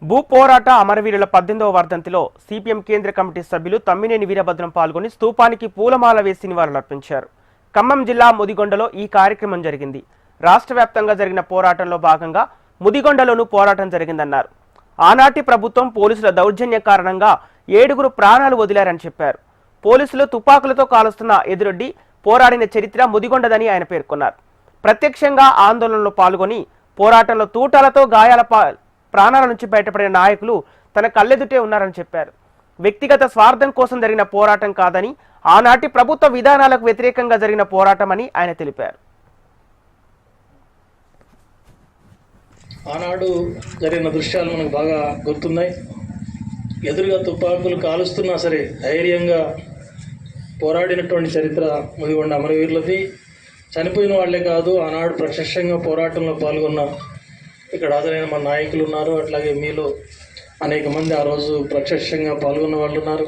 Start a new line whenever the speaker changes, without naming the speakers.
భూ పోరాట అమరవీరుల 18వ వర్ధంతిలో సిపిఎం కేంద్ర కమిటీ సభ్యులు తమ్మినేని వీరభద్రం పాల్గొని స్తూపానికి పూలమాల వేసి నివాళులర్పించారు. ఖమ్మం జిల్లా ముదిగొండలో ఈ కార్యక్రమం జరిగింది. రాష్ట్ర వ్యాప్తంగా జరిగిన పోరాటంలో భాగంగా ముదిగొండలోనూ పోరాటం జరిగిందన్నారు. ఆనాటి ప్రభుత్వం పోలీసుల దౌర్జన్య కారణంగా 7గురు ప్రాణాలు వదిలారని చెప్పారు. పోలీసులు తుపాకులతో కాలుస్తున్న ఎదురొడ్డి పోరాడిన చరిత్ర ముదిగొండదని ఆయన పేర్కొన్నారు. ప్రత్యక్షంగా ఆందోళనలో పాల్గొని పోరాటంలో తూటాలతో గాయాల ప్రాణాల నుంచి బయటపడిన నాయకులు తన కళ్ళెదుటే ఉన్నారని చెప్పారు. వ్యక్తిగత స్వార్థం కోసం జరిగిన పోరాటం కాదని, ఆనాటి ప్రభుత్వ విధానాలకు వ్యతిరేకంగా జరిగిన పోరాటమని ఆయన తెలిపారు.
ఆనాడు జరిగిన దృశ్యాలు మనకు బాగా గుర్తున్నాయి. ఎదురుగా తుపాకులు కాలుస్తున్నా సరే ధైర్యంగా పోరాడినటువంటి చరిత్ర ముదిగొండ అమరవీరులది. చనిపోయిన వాళ్లే కాదు, ఆనాడు ప్రత్యక్షంగా పోరాటంలో పాల్గొన్న ఇక్కడ హాజరైన మన నాయకులు ఉన్నారు. అట్లాగే మీలో అనేక మంది ఆ రోజు ప్రత్యక్షంగా పాల్గొన్న వాళ్ళు ఉన్నారు.